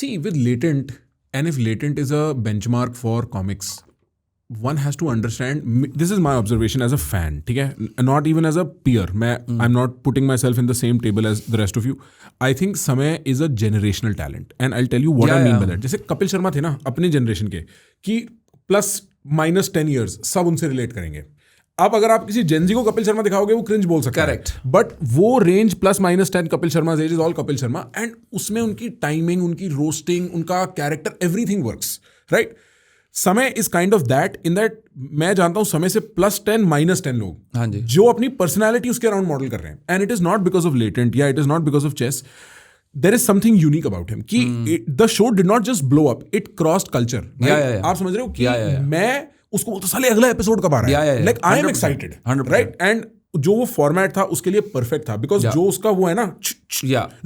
See, with Latent, and if Latent is a benchmark for comics, one has to understand, this is my observation as a fan, ठीक है, not even as a peer, I'm not putting myself in the same table as the rest of you. I think Samay is a generational talent, and I'll tell you what I mean by that. जैसे कपिल शर्मा थे ना अपने generation के, कि +-10 years सब उनसे relate करेंगे. अब अगर आप किसी जेनजी को कपिल शर्मा दिखाओगे वो क्रिंज बोल सकता है. करेक्ट. बट वो range +-10 Kapil Sharma edge is all Kapil Sharma, and उसमें उनकी टाइमिंग, उनकी रोस्टिंग, उनका character, everything works, right. Samay is kind of that, in that मैं जानता हूं समय से +10 -10 लोग जो अपनी पर्सनैलिटी उसके अराउंड मॉडल कर रहे हैं. And it is not because of latent, या it is not because of chess. There is something unique about him कि the show did not just blow up, it crossed culture. आप समझ रहे हो कि मैं उसको बोलता साले अगला एपिसोड कब आ रहा है, like I am excited, right. And जो वो फॉर्मेट था उसके लिए परफेक्ट था, बिकॉज जो उसका वो है ना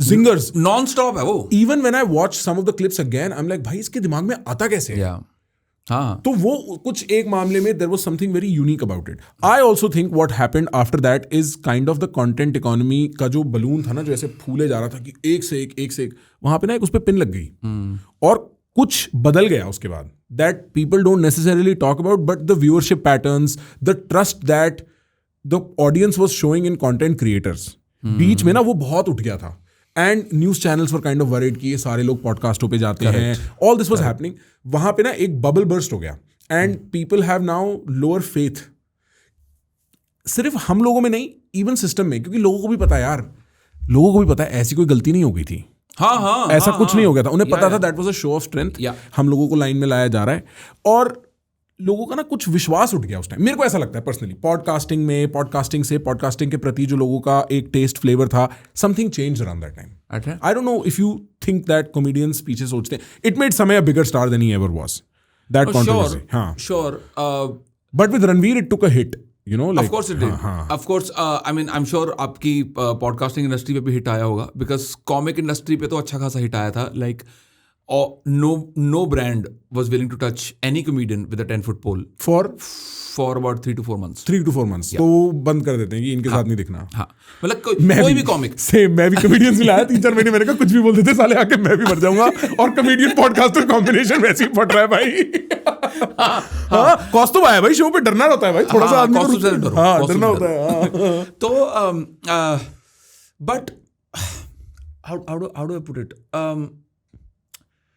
जिंगर्स नॉन स्टॉप है वो. Even when I watch some of the clips again, I am like भाई इसके दिमाग में आता कैसे है. हाँ. तो वो कुछ एक मामले में there was something very unique about it. I also think what happened after that is kind of the content economy का जो बलून था ना, जो ऐसे फूले जा रहा था कि एक से एक वहां पे ना एक उस पर पिन लग गई. और कुछ बदल गया उसके बाद, that people don't necessarily talk about, but the viewership patterns, the trust that the audience was showing in content creators, बीच में ना वो बहुत उठ गया था. And news channels were kind of worried कि ये सारे लोग पॉडकास्टों पे जाते हैं, ऑल दिस वाज हैपनिंग. वहां पे ना एक बबल बर्स्ट हो गया, and people have now lower faith. सिर्फ हम लोगों में नहीं, इवन सिस्टम में, क्योंकि लोगों को भी पता है यार, लोगों को भी पता है ऐसी कोई गलती नहीं हो गई थी. ऐसा कुछ नहीं हो गया था. उन्हें पता था that was a show off strength, हम लोगों को लाइन में लाया जा रहा है. और लोगों का ना कुछ विश्वास उठ गया उस टाइम, मेरे को ऐसा लगता है पर्सनली. पॉडकास्टिंग के प्रति जो लोगों का एक टेस्ट फ्लेवर था, something change around that time. I don't know if you think that comedians पीछे सोचते हैं it made Samay a bigger star than he ever was. That controversy. हां sure. But with Ranveer it took a hit, you know, like, of course it did. Of course, I mean, I'm sure आपकी podcasting industry पे भी hit आया होगा, because comic industry पे तो अच्छा खासा हिट आया था. Like no brand was willing to touch any comedian with a 10-foot pole for about 3 to 4 months. 3 to 4 months. तो बंद कर देते हैं कि इनके साथ नहीं दिखना. हाँ, मतलब कोई भी कॉमिक सेम. मैं भी कॉमेडियंस मिलाया 3-4 महीने, मैंने कहा कुछ भी बोल देते साले आके मैं भी मर जाऊंगा. और कॉमेडियन पॉडकास्टर कॉम्बिनेशन वैसे ही फट रहा है भाई. हाँ, कॉस्ट्यूम आया भाई, शो पे डरना होता है भाई थोड़ा सा, आदमी को डरना होता है. तो but how do I put it?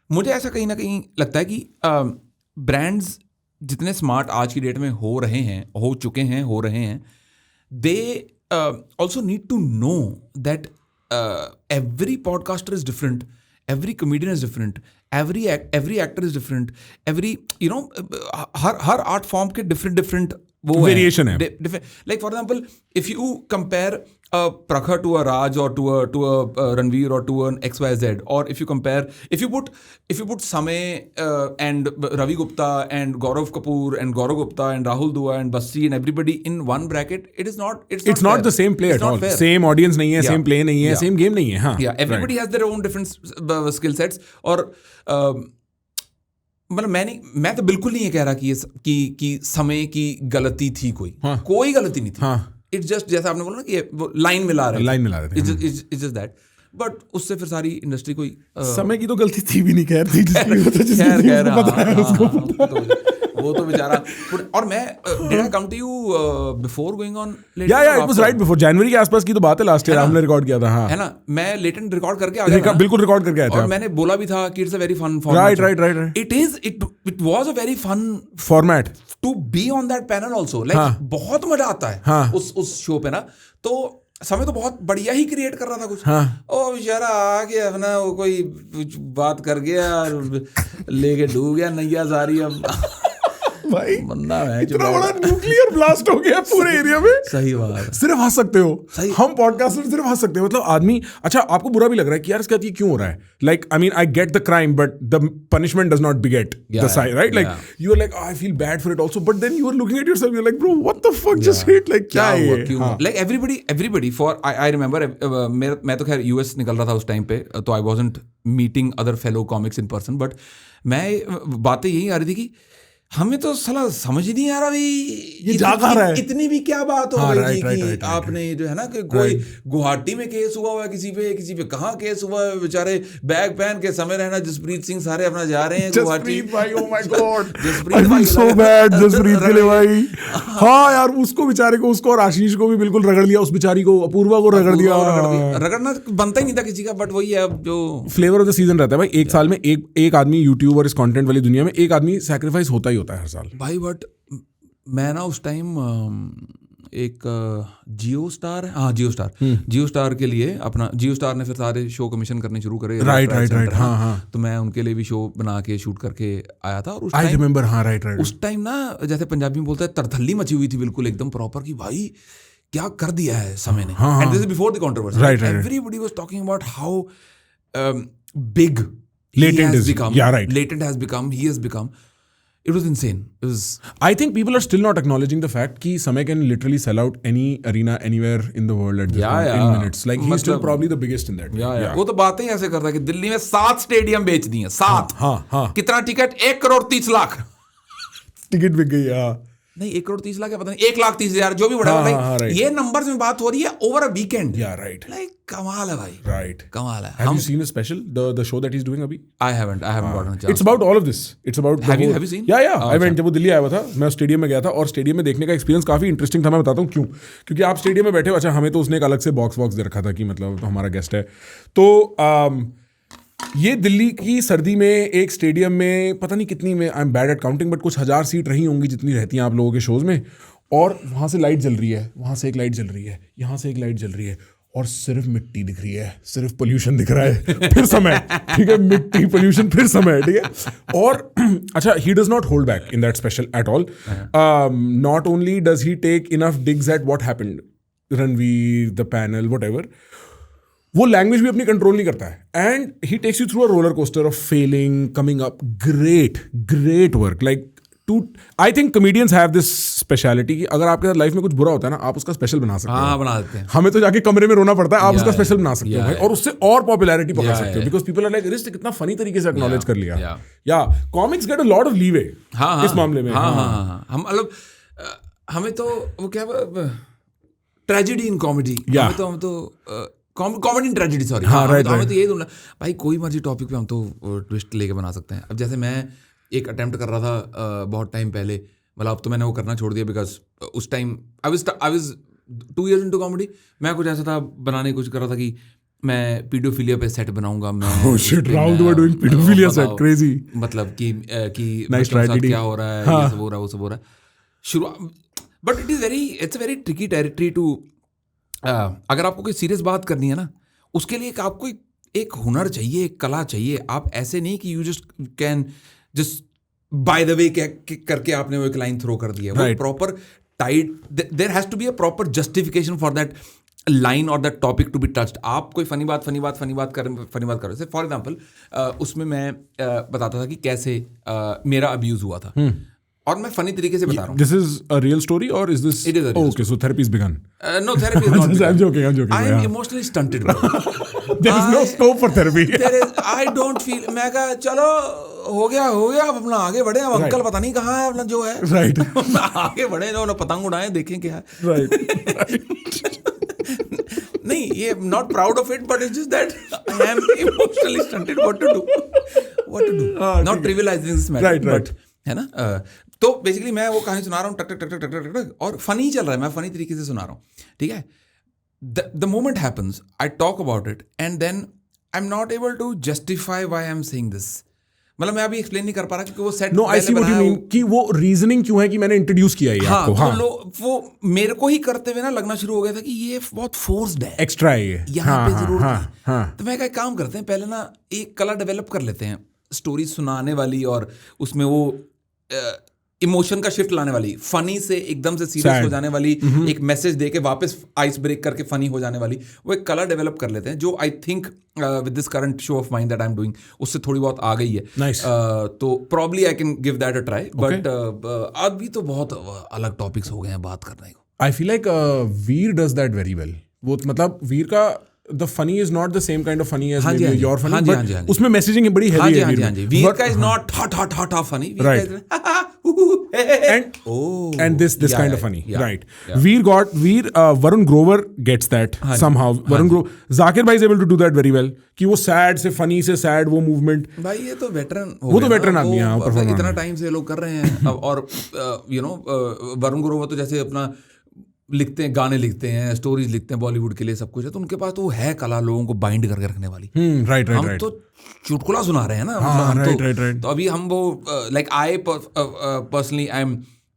मुझे ऐसा कहीं ना कहीं लगता है कि ब्रांड्स जितने स्मार्ट आज की डेट में हो रहे हैं, they also need to know that every podcaster is different, every comedian is different, every actor is different, every हर आर्ट फॉर्म के डिफरेंट वो वेरिएशन है. Like for example, if you compare a Prakhar to a Raj or to a Ranveer or to an XYZ, or if you put Samay and Ravi Gupta and Gaurav Kapoor and Gaurav Gupta and Rahul Dua and Bassi and everybody in one bracket, it's not the same play at all. Same audience नहीं है, same play नहीं है, same game नहीं है. हाँ, everybody has their own different skill sets. और मतलब मैं तो बिल्कुल नहीं ये कह रहा कि समय की गलती थी, कोई गलती नहीं थी. इट्स जस्ट जैसा आपने बोला ना कि वो लाइन मिला रहे थे. It's just that. बट उससे फिर सारी इंडस्ट्री कोई समय की तो गलती थी भी नहीं, वो तो बेचारा. और मैं did I come to you before going on Latent? या इट वाज राइट बिफोर जनवरी के आसपास की तो बात है. लास्ट ईयर हमने रिकॉर्ड किया था. हाँ, है ना. मैं लेटेंट रिकॉर्ड करके आ गया, बिल्कुल रिकॉर्ड करके आया था. और मैंने बोला भी था कि it's a very fun format. Right. It was a very fun format to be on that panel also. Like बहुत मजा आता है उस शो पे ना. तो समय तो बहुत बढ़िया ही क्रिएट कर रहा था कुछ. ओ बेचारा आ गया अपना, वो कोई बात कर गया, लेके डूब गया नैया सारी. अब भाई बंदा है इतना बड़ा न्यूक्लियर ब्लास्ट हो गया पूरे एरिया में. सही बात. सिर्फ हंस सकते हो. हम पॉडकास्टर सिर्फ हंस सकते हो. मतलब आदमी, अच्छा आपको बुरा भी लग रहा है कि यार इसके साथ ये क्यों हो रहा है. Like I mean I get the crime but the punishment does not beget the side, right? Like you are like, I feel bad for it also, but then you are looking at yourself, you're like, bro, what the fuck just hit? Like क्या है ये? Like everybody for I remember मैं तो खैर US निकल रहा था उस टाइम पे, तो I wasn't meeting other fellow comics in person, but मैं बातें यही आ रही थी कि हमें तो साला समझ ही नहीं आ रहा भाई ये जा कहाँ रहा है? इतनी भी क्या बात हो हाँ, गई right, थी right, कि right, आपने जो है ना कि कोई गुवाहाटी में केस हुआ है किसी पे कहाँ केस हुआ है, बेचारे बैग पहन के समय रहना जसप्रीत सिंह सारे अपना जा रहे हैं गुवाहाटी। जसप्रीत भाई, oh my God, I Jasprit feel so bad Jasprit के लिए भाई। हाँ यार, उसको बेचारे को, उसको और आशीष को भी बिल्कुल रगड़ लिया, उस बेचारी को, अपूर्वा को रगड़ दिया। रगड़ना बनता ही नहीं था किसी का, बट वही है अब जो फ्लेवर ऑफ द सीजन रहता है भाई। एक साल में एक आदमी यूट्यूब और इस कंटेंट वाली दुनिया में एक आदमी सैक्रिफाइस होता ही होता है हर साल भाई। बट मैं ना उस टाइम एक जियो स्टार के लिए अपना, जियो स्टार ने फिर सारे शो कमीशन करने शुरू करे। राइट हाँ। तो मैं उनके लिए भी शो बना के शूट करके आया था। और उस आई रिमेंबर, हाँ राइट उस टाइम ना जैसे पंजाबी में बोलते हैं तरथल्ली मची हुई थी बिल्कुल एकदम प्रॉपर कि भाई क्या कर दिया है समय ने। And this is before the controversy. Right. Everybody was talking about how big latent has become. It was insane. It was. I think people are still not acknowledging the fact कि समय can literally sell out any arena anywhere in the world at this point in minutes. Like he's still probably the biggest in that. Yeah. वो तो बातें ही ऐसे करता है कि दिल्ली में 7 स्टेडियम बेच दिए, 7। हाँ। कितना टिकट? 1,30,00,000 टिकट बिक गई। हाँ नहीं, 1,30,00,000 पता नहीं, 1,30,000 जो भी बढ़ा भाई। ये नंबर्स में बात हो रही है over a weekend. Right, like कमाल है भाई, राइट, कमाल है। Have you seen the special, the show that he's doing अभी? I haven't gotten a chance. It's about all of this. It's about have you seen? Yeah. I went, जब वो दिल्ली आया हुआ था, मैं स्टेडियम में गया था और स्टेडियम में देखने का एक्सपीरियंस काफी इंटरेस्टिंग था। मैं बताता हूँ क्यों। क्योंकि आप स्टेडियम में बैठे हो, अच्छा हमें तो उसने एक अलग से बॉक्स दे रखा था कि मतलब तो हमारा गेस्ट है, तो ये दिल्ली की सर्दी में एक स्टेडियम में पता नहीं कितनी में, I am bad at counting, but कुछ 1000 सीट रही होंगी जितनी रहती हैं आप लोगों के शोज में। और वहाँ से लाइट जल रही है, वहाँ से एक लाइट जल रही है, यहाँ से एक लाइट जल रही है, और सिर्फ मिट्टी दिख रही है, सिर्फ पोल्यूशन दिख रहा है। फिर समय, ठीक है, मिट्टी, पोल्यूशन, फिर समय, ठीक है। और अच्छा, he does not hold back in that special at all. Not only does he take enough digs at what happened, Ranveer, the panel, whatever, वो लैंग्वेज भी अपनी कंट्रोल नहीं करता है। And he takes you through a roller coaster of feeling, coming up, great work. Like I think comedians have this speciality कि अगर आपके साथ लाइफ में कुछ बुरा होता है ना, आप उसका स्पेशल बना सकते हो। हाँ, बना देते हैं। हमें तो जाके कमरे में रोना पड़ता है, आप उसका स्पेशल बना सकते हो भाई, और उससे और पॉपुलैरिटी पकड़ सकते हो, because people are like wrist कितना फनी तरीके से एक्नॉलेज कर लिया। या comics get a lot of leeway इस मामले में। हाँ, हम मतलब हमें तो वो क्या ट्रेजेडी इन कॉमेडी, हम तो कॉमेडी इन ट्रेजेडी, सॉरी। हमें तो यही ढूंढना भाई, कोई मर्जी टॉपिक पे हम तो ट्विस्ट लेके बना सकते हैं। अब जैसे मैं एक अटेम्प्ट कर रहा था बहुत टाइम पहले, मतलब अब तो मैंने वो करना छोड़ दिया, बिकॉज उस time I was 2 years into comedy. मैं कुछ ऐसा था बनाने की कोशिश कर रहा था कि मैं पीडोफिलिया पे सेट बनाऊंगा। मैं मतलब कि क्या हो रहा है, ये सब हो रहा है, वो सब हो रहा है, शुरुआत। But it's a very tricky territory to, अगर आपको कोई सीरियस बात करनी है ना, उसके लिए आपको एक हुनर चाहिए, एक कला चाहिए। आप ऐसे नहीं कि you just by the way करके आपने वो एक लाइन थ्रो कर दिया। वो proper tight, there has to be a proper justification for that line और that topic to be touched. आप कोई फनी बात कर रहे थे, फॉर एग्जाम्पल उसमें मैं बताता था कि कैसे मेरा अब्यूज हुआ था, और मैं फनी तरीके से बता रहा हूँ। This is a real story or is this? It is a real okay, so therapy is begun. No, therapy is not begun. I'm joking. I am emotionally stunted, bro. There is no scope for therapy. I don't feel, मैं कहा चलो हो गया अब अपना आगे बढ़े। अब अंकल पता नहीं कहाँ है अपना जो है, राइट, आगे बढ़े, ना पतंग उड़ाएं, देखें क्या है, राइट। नहीं, ये not proud of it, but it's just that I am emotionally stunted. What to do, not trivialising this matter, but है ना। तो बेसिकली मैं वो कहानी सुना रहा हूँ, टक टक टक टक टक टक, और फनी चल रहा है, मैं फनी तरीके से सुना रहा हूँ, ठीक है। The moment happens, I talk about it, and then I am not able to justify why I am saying this. मतलब मैं अभी एक्सप्लेन नहीं कर पा रहा क्योंकि वो set, no I see what you mean, कि वो रीजनिंग क्यों है कि मैंने इंट्रोड्यूस किया है आपको। हाँ, वो मेरे को ही करते हुए ना लगना शुरू हो गया था कि ये बहुत फोर्स्ड है, एक्स्ट्रा है ये यहाँ पे जरूर। तो मैं एक काम करते हैं, पहले ना एक कला डेवलप कर लेते हैं, स्टोरी सुनाने वाली, और उसमें वो इमोशन का शिफ्ट लाने वाली, फनी से एकदम से सीरियस हो जाने वाली, एक मैसेज दे के वापस आइस ब्रेक करके फनी हो जाने वाली, वो एक कलर डेवलप कर लेते हैं, जो I think with this current show off mind that I am doing उससे थोड़ी बहुत आ गई है। Nice. तो probably I can give that a try, but अभी तो बहुत अलग टॉपिक्स हो गए हैं बात करने को। I feel like Veer does that very well. वो मतलब वीर का the funny is not the same kind of funny as maybe your funny, but उसमें messaging बड़ी heavy है। वीर का is not hot funny, वीर का is and this Yeah, kind yeah, of funny, yeah, right? yeah. Varun Grover gets that somehow. Varun Grover, Zakir bhai is able to do that very well. कि वो sad से funny से sad वो movement. भाई ये तो veteran वो तो veteran आदमी है, हाँ, performer इतना आदमी। टाइम से ये लोग कर रहे हैं अब। और वरुण ग्रोवर तो जैसे अपना लिखते हैं, गाने लिखते हैं, स्टोरीज लिखते हैं बॉलीवुड के लिए, सब कुछ है, तो उनके पास तो है कला लोगों को बाइंड करके रखने वाली। Right. हम तो चुटकुला सुना रहे हैं ना, मतलब हम right. तो अभी हम वो like I personally I am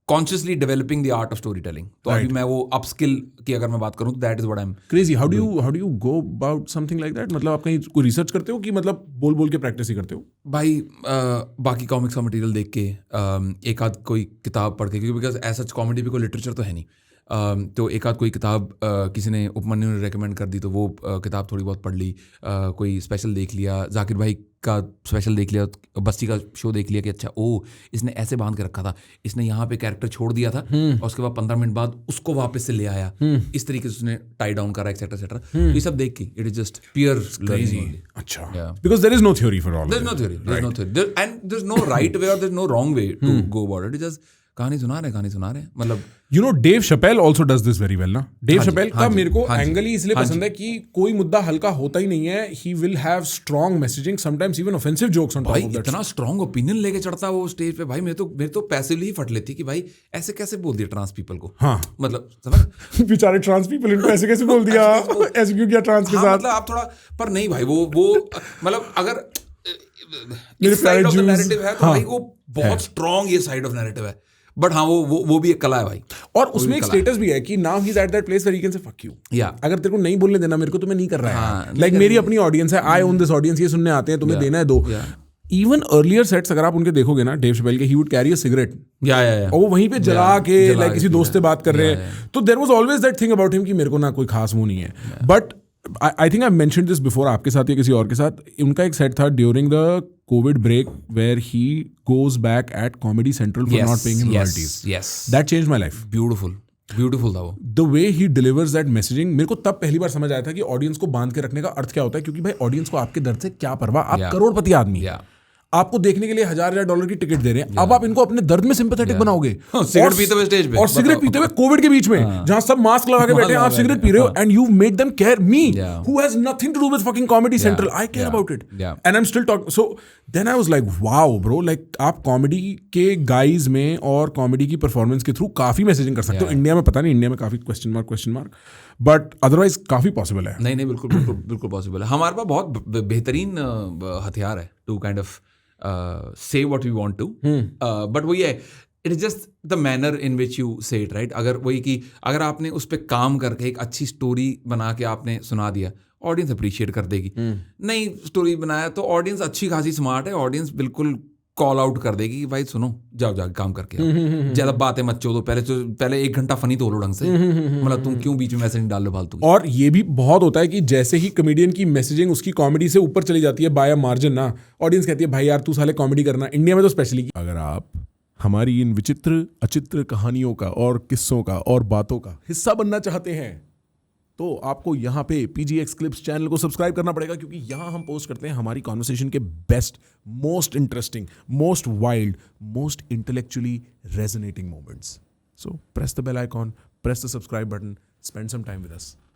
consciously developing the art of story telling. तो अभी मैं वो अपस्किल की अगर मैं बात करूँ तो that is what I am crazy. How do you go about something like that? मतलब आप कहीं कोई रिसर्च करते हो कि मतलब बोल के प्रैक्टिस ही करते हो? भाई बाकी कॉमिक्स का मटेरियल देख के, एक आध कोई किताब पढ़ के, क्योंकि बिकॉज ऐसा कॉमेडी भी कोई लिटरेचर तो है नहीं, तो एक आध कोई किताब किसी ने, उपमन्यु ने रेकमेंड कर दी तो वो किताब थोड़ी बहुत पढ़ ली, कोई स्पेशल देख लिया, जाकिर भाई का स्पेशल देख लिया, बस्ती का शो देख लिया कि अच्छा इसने ऐसे बांध के रखा था, इसने यहाँ पे कैरेक्टर छोड़ दिया था और उसके बाद 15 मिनट बाद उसको वापस से ले आया, इस तरीके से उसने टाई डाउन करा, एक्सेट्रा एक्सेट्रा। ये सब देख के it is just pure learning. अच्छा, Yeah. because there is no theory for all of There's it. no theory. And there's no right way or there's no wrong way to go about it. It's just कहानी सुना रहे हैं, मतलब You know, Dave Chappelle also does this very well ना। Dave Chappelle का मेरे को हाँ जी, एंगल ही इसलिए पसंद है कि कोई मुद्दा हल्का होता ही नहीं है। He will have strong messaging, sometimes even offensive jokes on top भाई of that. इतना स्ट्रॉन्ग ओपिनियन लेके चढ़ता है वो स्टेज पे। भाई मेरे तो पैसिवली ही फट लेती कि भाई ऐसे कैसे बोल दिया ट्रांस पीपल को। हाँ। मतलब समझ बेचारे ट्रांस पीपल इनको ऐसे कैसे बोल दिया, ऐसे क्यों किया ट्रांस के हाँ, साथ? मतलब आप थोड़ा, पर नहीं भाई वो मतलब अगर मेरे इस side of the Jews- narrative है तो हाँ, भाई वो बहुत स्ट्रॉन्ग ये साइड ऑफ नैरेटिव है, बट हाँ वो भी एक कला है भाई। और उसमें एक स्टेटस भी है कि now he is at that place where he can say fuck you. या अगर तेरे को नहीं बोलने देना मेरे को, तो मैं नहीं कर रहा हाँ, है। लाइक मेरी अपनी ऑडियंस है, आई ओन दिस ऑडियंस, ये सुनने आते हैं, तुम्हें देना है दो। इवन अर्लियर सेट्स अगर आप उनके देखोगे ना, डेव शपेल के, he would carry a cigarette या और वो वहीं पे जला के लाइक किसी दोस्त से बात कर रहे हैं। तो there was always that thing about him कि मेरे को ना कोई खास वो नहीं है। But I think I mentioned this before, आपके साथ या किसी और के साथ। उनका एक सेट था during the Covid break where he goes back at Comedy Central for not paying him royalties. That changed my life. Beautiful था वो। The way he delivers that messaging, मेरे को तब पहली बार समझ आया था कि ऑडियंस को बांध के रखने का अर्थ क्या होता है। क्योंकि भाई ऑडियंस को आपके दर्द से क्या परवाह, आप करोड़पति आदमी, आपको देखने के लिए $1000 की टिकट दे रहे हैं। अब आप इनको अपने दर्द में सिंपैथेटिक बनाओगे। सिगरेट पीते हुए स्टेज पे, और सिगरेट पीते हुए कोविड के बीच में, जहां सब मास्क लगा के बैठे हैं, आप सिगरेट पी रहे हो, and you made them care me who has nothing to do with fucking Comedy Central. I care about it and I am still talking. So then I was like wow bro, like आप comedy के guys में और comedy की performance के through काफी messaging कर सकते हो। इंडिया में पता नहीं, इंडिया में काफी क्वेश्चन मार्क, बट अदरवाइज काफी पॉसिबल है। नहीं बिल्कुल पॉसिबल है। हमारे पास बहुत बेहतरीन हथियार है to kind of say what we want to, but वही है, it is just the manner in which you say it, right? अगर वही कि अगर आपने उस पर काम करके एक अच्छी स्टोरी बना के आपने सुना दिया, ऑडियंस अप्रिशिएट कर देगी। नहीं स्टोरी बनाया तो ऑडियंस अच्छी खासी स्मार्ट है, ऑडियंस बिल्कुल कॉल आउट कर देगी कि भाई सुनो, जाओ जाके काम करके आओ, ज्यादा बातें मत चो, तो पहले 1 घंटा फनी तो लो ढंग से, मतलब तुम क्यों बीच में मैसेज डाल लो फालतू। और ये भी बहुत होता है कि जैसे ही कॉमेडियन की मैसेजिंग उसकी कॉमेडी से ऊपर चली जाती है बाय अ मार्जिन ना, ऑडियंस कहती है भाई यार तू साले कॉमेडी करना। इंडिया में तो स्पेशली, अगर आप हमारी इन विचित्र अचित्र कहानियों का और किस्सों का और बातों का हिस्सा बनना चाहते हैं, तो आपको यहाँ पे PGX क्लिप्स चैनल को सब्सक्राइब करना पड़ेगा, क्योंकि यहाँ हम पोस्ट करते हैं हमारी कॉन्वर्सेशन के best, most interesting, most wild, most intellectually resonating moments. So press the bell icon, press the subscribe button, spend some time with us.